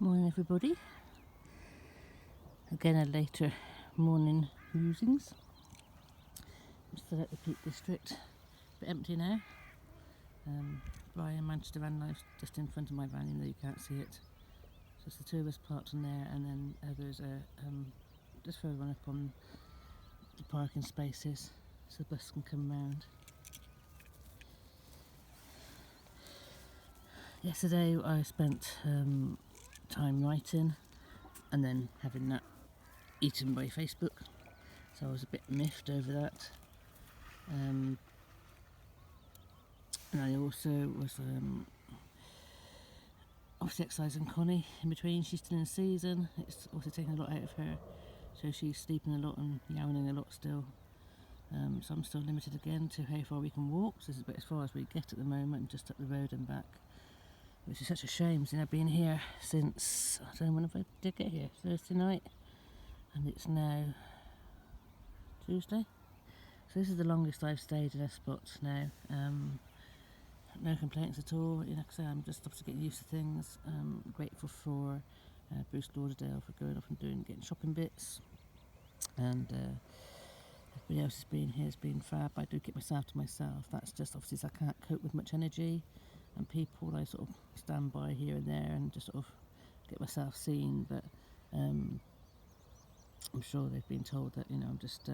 Morning everybody. Again a later morning musings. I'm still at the Peak District, a bit empty now. Brian Manchester van life just in front of my van, even though you can't see it. So it's the two of us parked in there, and then others are just further on up on the parking spaces so the bus can come round. Yesterday I spent time writing and then having that eaten by Facebook, so I was a bit miffed over that. And I also was obviously exercising Connie in between. She's still in season. It's also taking a lot out of her, so she's sleeping a lot and yowning a lot still. So I'm still limited again to how far we can walk. So this is about as far as we get at the moment, just up the road and back, which is such a shame. I've been here since, I don't know when I did get here, Thursday night, and it's now Tuesday. So this is the longest I've stayed in a spot now. No complaints at all. Like I say, I'm just obviously getting used to things. Grateful for Bruce Lauderdale for going off and getting shopping bits, and everybody else has been here has been fab. I do keep myself to myself. That's just obviously I can't cope with much energy and people. I sort of stand by here and there and just sort of get myself seen. But I'm sure they've been told that I'm just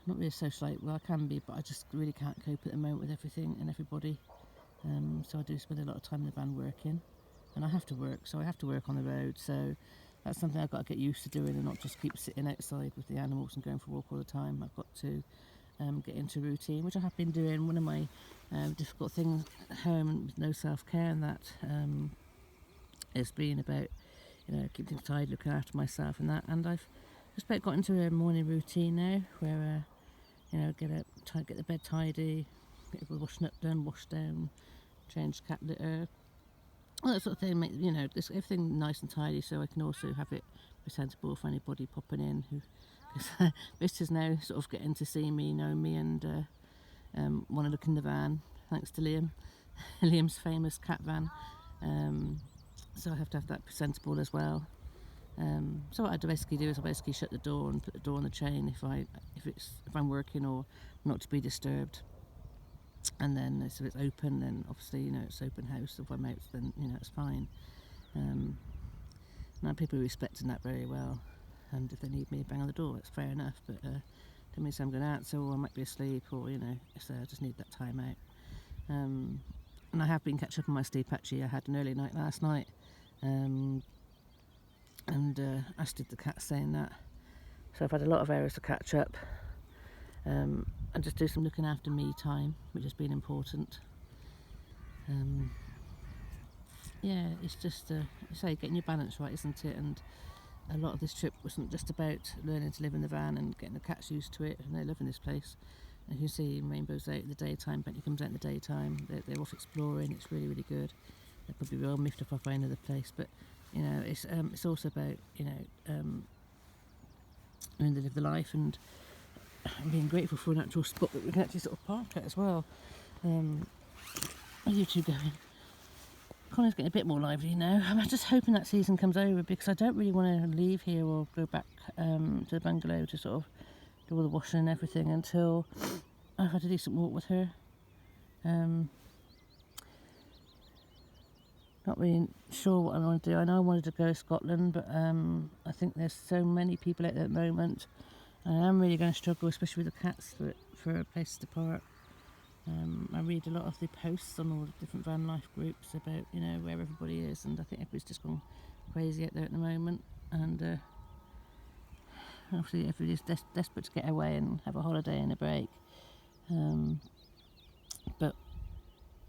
not really a socialite. Well, I can be, but I just really can't cope at the moment with everything and everybody. So I do spend a lot of time in the van working, and I have to work, so I have to work on the road. So that's something I've got to get used to doing, and not just keep sitting outside with the animals and going for a walk all the time. I've got to get into routine, which I have been doing. One of my difficult things at home with no self-care and that has been about keeping things tidy, looking after myself and that. And I've just about got into a morning routine now where get up, get the bed tidy, get the washing up done, wash down, change cat litter, all that sort of thing. Make this everything nice and tidy, so I can also have it presentable for anybody popping in who. Because visitors now sort of getting to see me, know me, and want to look in the van, thanks to Liam. Liam's famous cat van. So I have to have that presentable as well. So what I basically do is I basically shut the door and put the door on the chain if I'm working or not to be disturbed. And then if it's open, then obviously it's open house. If I'm out, then it's fine. Now people are respecting that very well. And if they need me, bang on the door. It's fair enough. But don't mean I'm going out, so I might be asleep, or so I just need that time out. And I have been catching up on my sleep. Actually, I had an early night last night. And Ash did the cat saying that. So I've had a lot of hours to catch up and just do some looking after me time, which has been important. It's just getting your balance right, isn't it? And a lot of this trip wasn't just about learning to live in the van and getting the cats used to it, and they live in this place. And you can see rainbows out in the daytime. Bentley comes out in the daytime. They're off exploring. It's really, really good. They're probably well miffed if I find another place, but it's also about learning to live the life and being grateful for an actual spot that we can actually sort of park at as well. Where are you two going? Connor's getting a bit more lively now. I'm just hoping that season comes over, because I don't really want to leave here or go back to the bungalow to sort of do all the washing and everything until I've had a decent walk with her. Not really sure what I want to do. I know I wanted to go to Scotland, but I think there's so many people out there at the moment, and I am really going to struggle, especially with the cats, for places to park. I read a lot of the posts on all the different van life groups about where everybody is, and I think everybody's just gone crazy out there at the moment. And obviously everybody's desperate to get away and have a holiday and a break. But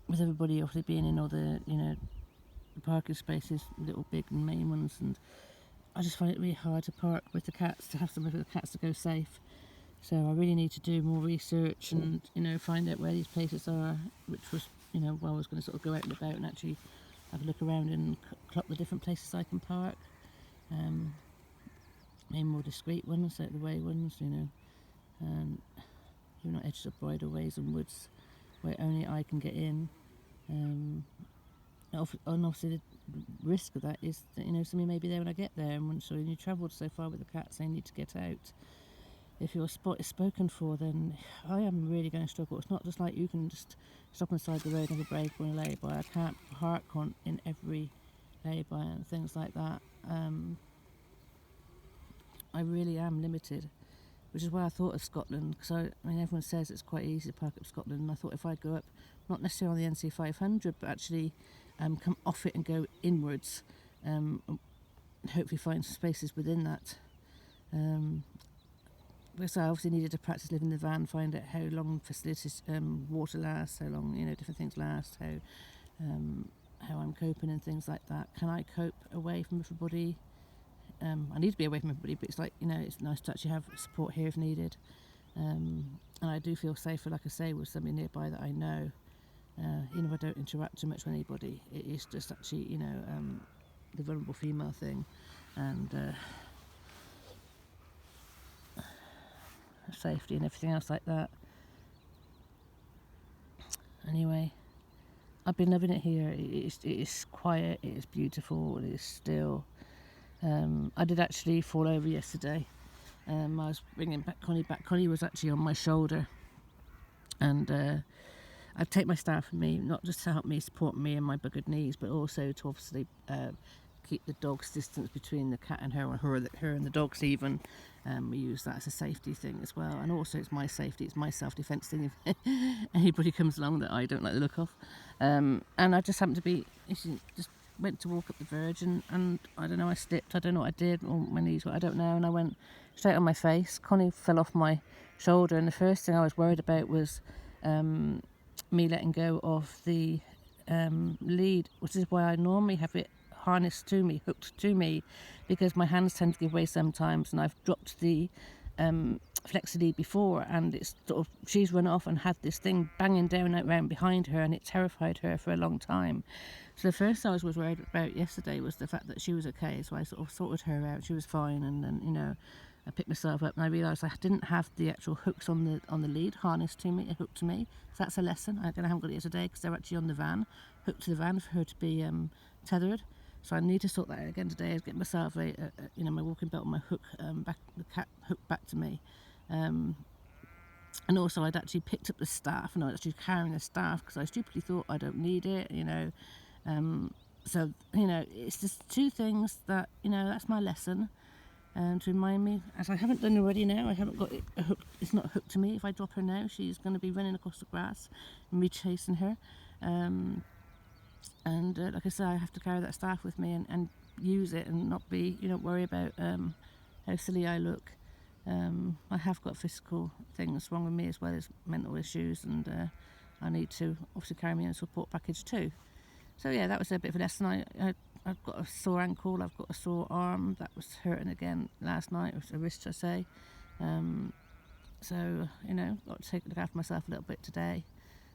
with everybody obviously being in all the the parking spaces, little, big and main ones, and I just find it really hard to park with the cats, to have somewhere for the cats to go safe. So I really need to do more research and find out where these places are, which was while I was going to sort of go out and about and actually have a look around and clock the different places I can park. Maybe more discreet ones, out the way ones, and not edges of bridleways and woods where only I can get in. And obviously risk of that is that, you know, somebody may be there when I get there, and once you travelled so far with the cats, they need to get out. If your spot is spoken for, then I am really going to struggle. It's not just like you can just stop on the side of the road and have a break or a lay-by. I can't park on in every lay-by and things like that. I really am limited, which is why I thought of Scotland, because I mean, everyone says it's quite easy to park up Scotland, and I thought if I go up, not necessarily on the NC 500, but actually come off it and go inwards, and hopefully find some spaces within that. Because I obviously needed to practice living in the van, find out how long facilities, water lasts, how long, you know, different things last, how I'm coping and things like that. Can I cope away from everybody? I need to be away from everybody, but it's like, you know, it's nice to actually have support here if needed. And I do feel safer, like I say, with somebody nearby that I know. Even if I don't interact too much with anybody, it is just actually, you know, the vulnerable female thing, and safety and everything else like that. Anyway, I've been loving it here. It is quiet, it is beautiful, it is still. I did actually fall over yesterday. I was bringing Connie back. Connie was actually on my shoulder, and I'd take my staff with me, not just to help me support me and my buggered knees, but also to obviously keep the dog's distance between the cat and her, or her and the dogs even. We use that as a safety thing as well, and also it's my safety, it's my self-defence thing if anybody comes along that I don't like the look of. And I just happened to be, just went to walk up the verge, and I don't know, I slipped, I don't know what I did, or my knees, I don't know, and I went straight on my face. Connie fell off my shoulder, and the first thing I was worried about was me letting go of the lead, which is why I normally have it harnessed to me, hooked to me, because my hands tend to give way sometimes, and I've dropped the flexi lead before, and it's sort of, she's run off and had this thing banging down out round behind her, and it terrified her for a long time. So the first I was worried about yesterday was the fact that she was okay, so I sort of sorted her out. She was fine, and then, you know, I picked myself up, and I realised I didn't have the actual hooks on the lead harnessed to me, hooked to me. So that's a lesson. I haven't got it today because they're actually on the van, hooked to the van for her to be tethered. So I need to sort that out again today. Get myself my walking belt and my hook back, the cat hooked back to me. And also I'd actually picked up the staff, and I was actually carrying the staff because I stupidly thought I don't need it, you know. So, you know, it's just two things that, you know, that's my lesson. To remind me, as I haven't done already now, I haven't got it hooked, it's not hooked to me. If I drop her now, she's going to be running across the grass and me chasing her. And like I say, I have to carry that staff with me and use it, and not be, you know, worry about how silly I look. I have got physical things wrong with me as well as mental issues, and I need to obviously carry me in a support package too. So yeah, that was a bit of a lesson. I've got a sore ankle, I've got a sore arm that was hurting again last night, or a wrist I say. So, you know, got to look after myself a little bit today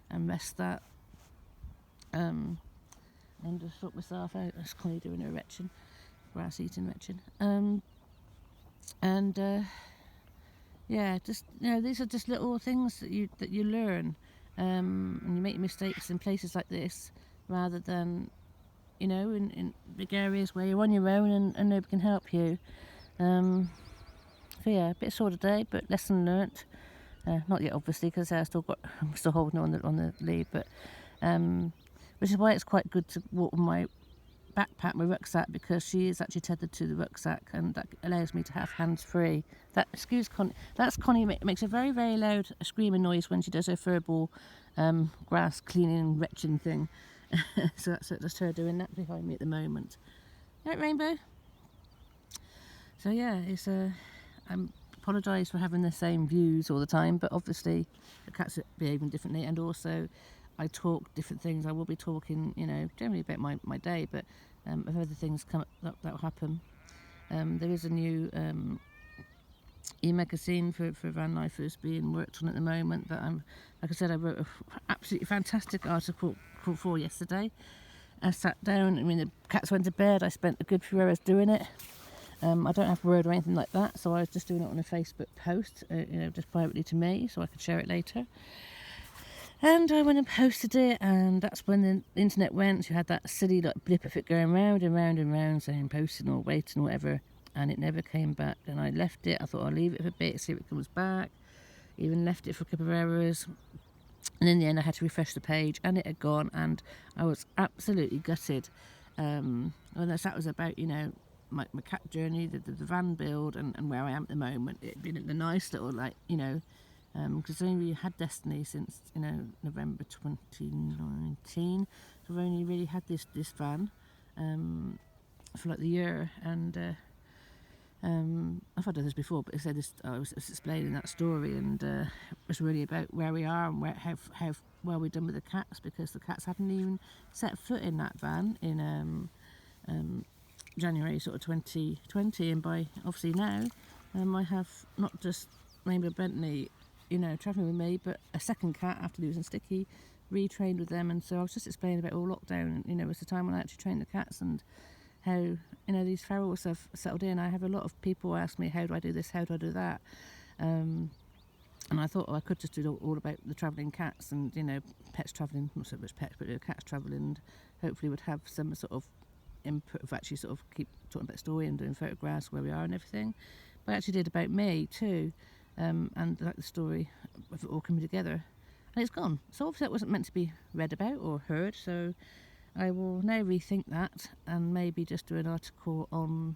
and rest that. And just sort myself out. That's Connie doing her retching, grass eating retching. Yeah, just, you know, these are just little things that you learn, and you make mistakes in places like this, rather than, you know, in big areas where you're on your own and nobody can help you. So yeah, a bit sore today, but lesson learnt. Not yet, obviously, because I'm still holding on the lead, but which is why it's quite good to walk with my backpack, my rucksack, because she is actually tethered to the rucksack, and that allows me to have hands free. That's Connie makes a very, very loud screaming noise when she does her furball grass cleaning retching thing. So that's just her doing that behind me at the moment. Right, Rainbow? So yeah, it's I apologise for having the same views all the time, but obviously the cats are behaving differently, and also I talk different things. I will be talking, you know, generally about my day, but if other things come up, that will happen. There is a new e-magazine for van lifers being worked on at the moment that like I said, I wrote an absolutely fantastic article for yesterday. I sat down, I mean, the cats went to bed, I spent a good few hours doing it. I don't have Word or anything like that, so I was just doing it on a Facebook post, you know, just privately to me, so I could share it later. And I went and posted it, and that's when the internet went. You had that silly like blip of it going round and round and round saying posting or waiting or whatever, and it never came back. And I left it. I thought I'll leave it for a bit, see if it comes back. Even left it for a couple of hours, and in the end I had to refresh the page, and it had gone, and I was absolutely gutted. Well, that was about, you know, my cat journey, the van build, and where I am at the moment. It'd been a nice little, like, you know, because I've only had Destiny since, you know, November 2019. So I've only really had this van for like the year, and I've had others before, but I was explaining that story, and it was really about where we are and how well we've done with the cats, because the cats hadn't even set foot in that van in January sort of 2020, and by obviously now I have not just Rainbow Bentley, you know, travelling with me, but a second cat after losing Sticky, retrained with them. And so I was just explaining about all lockdown, you know, it was the time when I actually trained the cats, and how, you know, these ferals have settled in. I have a lot of people ask me, how do I do this, how do I do that, and I thought, I could just do all about the travelling cats, and, you know, pets travelling, not so much pets, but cats travelling, and hopefully would have some sort of input of actually sort of keep talking about story and doing photographs where we are and everything. But I actually did about me too, and like the story of it all coming together, and it's gone. So obviously that wasn't meant to be read about or heard, so I will now rethink that and maybe just do an article on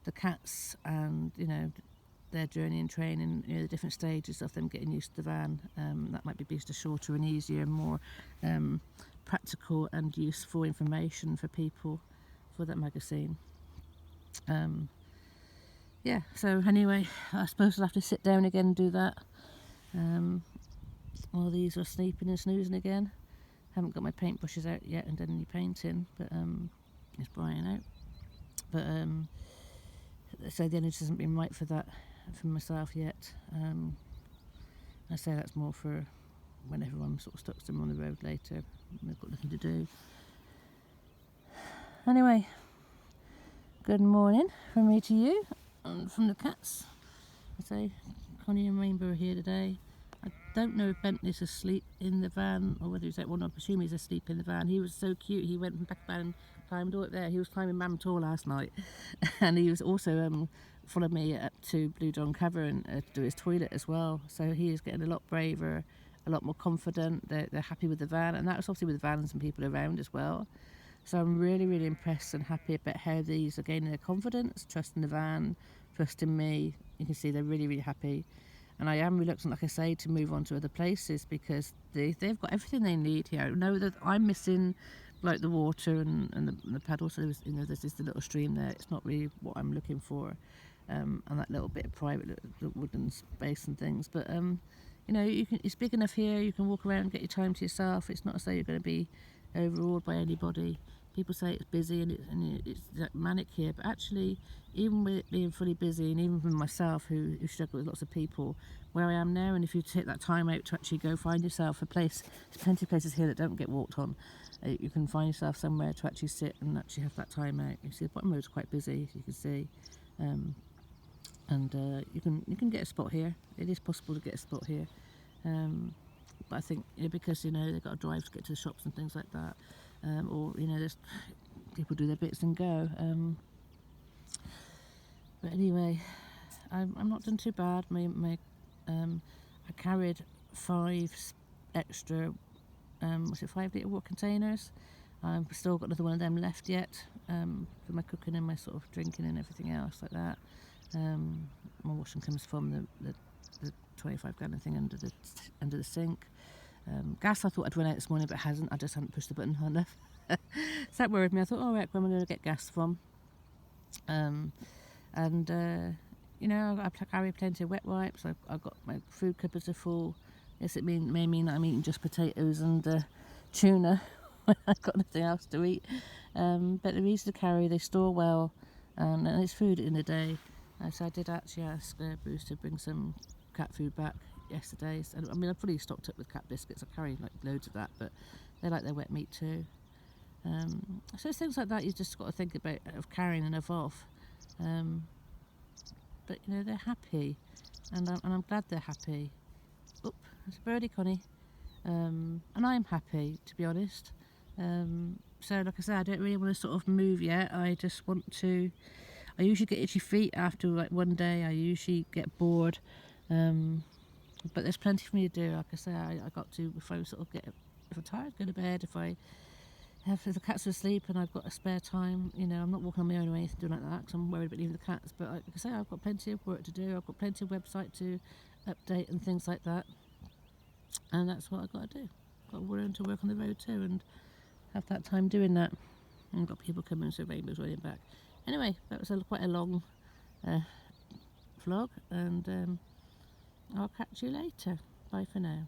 the cats and, you know, their journey and training, you know, the different stages of them getting used to the van. That might be just a shorter and easier, more practical and useful information for people for that magazine. Yeah, so anyway, I suppose I'll have to sit down again and do that while these are sleeping and snoozing again. Haven't got my paintbrushes out yet and done any painting, but it's drying out. But so the energy hasn't been right for that for myself yet. I say that's more for when everyone sort of stuck them on the road later and they've got nothing to do. Anyway, good morning from me to you, and from the cats. I say Connie and Rainbow are here today. I don't know if Bentley's asleep in the van or whether he's at one. I presume he's asleep in the van. He was so cute. He went back and climbed all up there. He was climbing Mam Tor last night, and he was also followed me up to Blue John Cavern to do his toilet as well. So he is getting a lot braver, a lot more confident. They're happy with the van, and that was obviously with the vans and people around as well. So I'm really, really impressed and happy about how these are gaining their confidence, trusting the van, trusting me. You can see they're really, really happy. And I am reluctant, like I say, to move on to other places because they've got everything they need here. I know that I'm missing, like, the water and the paddle. So there's just a little stream there. It's not really what I'm looking for, and that little bit of private wooden space and things. But you know, it's big enough here. You can walk around and get your time to yourself. It's not as though you're going to be overawed by anybody. People say it's busy and it's like manic here, but actually, even with it being fully busy, and even for myself who struggle with lots of people, where I am now, and if you take that time out to actually go find yourself a place, there's plenty of places here that don't get walked on. You can find yourself somewhere to actually sit and actually have that time out. You see the bottom road's quite busy, as you can see, and you can get a spot here. It is possible to get a spot here. But I think, you know, because, you know, they've got to drive to get to the shops and things like that, or, you know, there's people do their bits and go. But anyway, I'm not done too bad. I carried 5 extra 5-litre water containers. I've still got another one of them left yet for my cooking and my sort of drinking and everything else like that. My washing comes from the 25 gallon thing under the sink. Gas, I thought I'd run out this morning, but it hasn't. I just hadn't pushed the button hard enough. So that worried me. I thought, where am I going to get gas from? You know, I carry plenty of wet wipes. I've got my food cupboards are full. Yes, it may mean that I'm eating just potatoes and tuna when I've got nothing else to eat. But they're easy to carry. They store well, and it's food in the day. So I did actually ask Bruce to bring some cat food back yesterday. So, I mean, I've fully stocked up with cat biscuits. I carry like loads of that, but they like their wet meat too. So it's things like that you just got to think about of carrying enough off. But you know, they're happy, and I'm glad they're happy. Oop, there's a birdie, Connie. and I'm happy, to be honest. So like I said, I don't really want to sort of move yet. I just want to. I usually get itchy feet after like one day. I usually get bored, but there's plenty for me to do. Like I say, I got to, if I sort of get, if I'm tired, go to bed. If the cats are asleep and I've got a spare time, I'm not walking on my own or anything like that because I'm worried about leaving the cats. But like I say, I've got plenty of work to do. I've got plenty of website to update and things like that, and that's what I've got to do. Got to learn to work on the road too and have that time doing that. And got people coming, so Rainbow's running back. Anyway, that was quite a long vlog, and I'll catch you later. Bye for now.